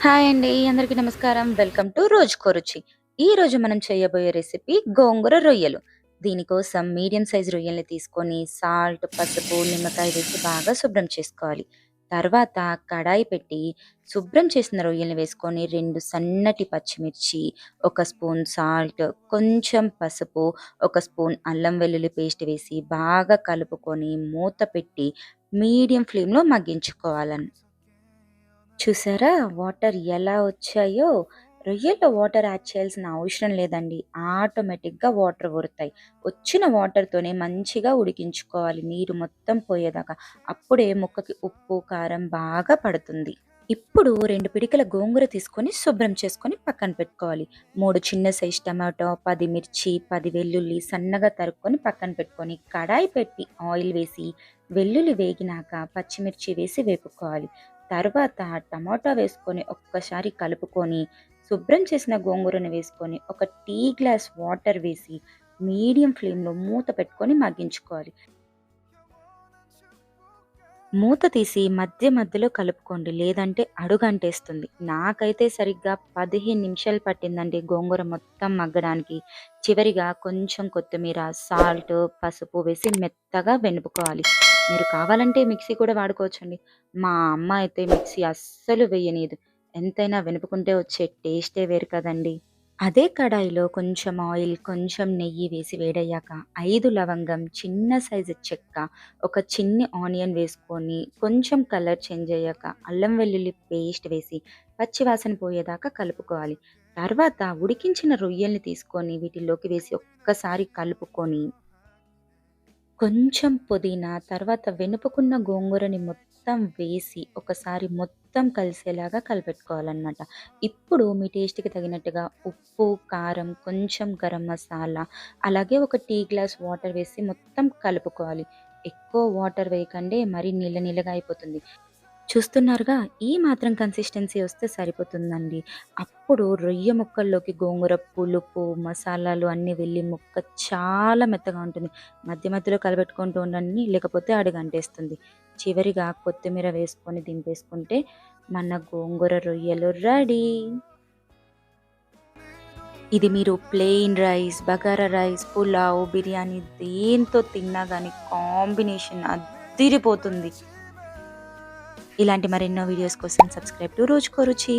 Hi అండి. అందరికీ నమస్కారం. వెల్కమ్ టు రోజుకో రుచి. ఈరోజు మనం చేయబోయే రెసిపీ గోంగూర రొయ్యలు. దీనికోసం మీడియం సైజ్ రొయ్యల్ని తీసుకొని సాల్ట్, పసుపు, నిమ్మకాయ వేసి బాగా శుభ్రం చేసుకోవాలి. తర్వాత కడాయి పెట్టి శుభ్రం చేసిన రొయ్యల్ని వేసుకొని 2 సన్నటి పచ్చిమిర్చి, 1 స్పూన్ సాల్ట్, కొంచెం పసుపు, 1 స్పూన్ అల్లం వెల్లుల్లి పేస్ట్ వేసి బాగా కలుపుకొని మూత పెట్టి మీడియం ఫ్లేమ్‌లో మగ్గించుకోవాలని. చూసారా? వాటర్ ఎలా వచ్చాయో? రొయ్యల్లో వాటర్ యాడ్ చేయాల్సిన అవసరం లేదండి. ఆటోమేటిక్‌గా వాటర్ ఊరుతాయి. వచ్చిన వాటర్‌తోనే మంచిగా ఉడికించుకోవాలి నీరు మొత్తం పోయేదాకా. అప్పుడే ముక్కకి ఉప్పు, కారం బాగా పడుతుంది. ఇప్పుడు 2 పిడికెల గోంగూర తీసుకొని శుభ్రం చేసుకొని పక్కన పెట్టుకోవాలి. 3 చిన్న సైజ్ టమాటో, 10 మిర్చి, 10 వెల్లుల్లి సన్నగా తరుక్కొని పక్కన పెట్టుకొని, కడాయి పెట్టి ఆయిల్ వేసి, వెల్లుల్లి వేగినాక పచ్చిమిర్చి వేసి వేపుకోవాలి. తర్వాత టమాటా వేసుకొని ఒక్కసారి కలుపుకొని, శుభ్రం చేసిన గోంగూరను వేసుకొని, ఒక టీ గ్లాస్ వాటర్ వేసి, మీడియం ఫ్లేమ్‌లో మూత పెట్టుకొని మగ్గించుకోవాలి. మూత తీసి మధ్య మధ్యలో కలుపుకోండి. లేదంటే అడుగంటేస్తుంది. నాకైతే సరిగ్గా 15 నిమిషాలు పట్టిందండి గోంగూర మొత్తం మగ్గడానికి. చివరిగా కొంచెం కొత్తిమీర, సాల్ట్, పసుపు వేసి మెత్తగా వెనుపుకోవాలి. మీరు కావాలంటే మిక్సీ కూడా వాడుకోవచ్చండి. మా అమ్మ అయితే మిక్సీ అస్సలు వేయనీయదు. ఎంతైనా వెనుపుకుంటే వచ్చే టేస్టే వేరు కదండీ! అదే కడాయిలో కొంచెం ఆయిల్, కొంచెం నెయ్యి వేసి వేడయ్యాక 5 లవంగం, చిన్న సైజు చెక్క, ఒక చిన్ని ఆనియన్ వేసుకొని కొంచెం కలర్ చేంజ్ అయ్యాక అల్లం వెల్లుల్లి పేస్ట్ వేసి పచ్చి వాసన పోయేదాకా కలుపుకోవాలి. తర్వాత ఉడికించిన రొయ్యల్ని తీసుకొని వీటిల్లోకి వేసి ఒక్కసారి కలుపుకొని కొంచెం పుదీనా, తర్వాత వెనుపుకున్న గోంగూరని మొత్తం వేసి, ఒకసారి మొత్తం కలిసేలాగా కలిపెట్టుకోవాలనమాట. ఇప్పుడు మీ టేస్ట్‌కి తగినట్టుగా ఉప్పు, కారం, కొంచెం గరం మసాలా, అలాగే ఒక టీ గ్లాస్ వాటర్ వేసి మొత్తం కలుపుకోవాలి. ఎక్కువ వాటర్ వేయకండి, మరీ నీళ్ళ నీళ్ళగా అయిపోతుంది. చూస్తున్నారుగా ఈ మాత్రం కన్సిస్టెన్సీ వస్తే సరిపోతుందండి. అప్పుడు రొయ్య ముక్కల్లోకి గోంగూర పులుపు, మసాలాలు అన్నీ వెళ్ళి ముక్క చాలా మెత్తగా ఉంటుంది. మధ్య మధ్యలో కలబెట్టుకుంటూ ఉండండి లేకపోతే అడుగంటేస్తుంది. చివరిగా కొత్తిమీర వేసుకొని దింపేసుకుంటే మన గోంగూర రొయ్యలు రెడీ. ఇది మీరు plain rice, bagara rice, pulao, biryani దేనితో తిన్నా గానీ కాంబినేషన్ అద్దిరిపోతుంది. ఇలాంటి మరెన్నో వీడియోస్ కోసం సబ్స్క్రైబ్ టు రోజుకో రుచి.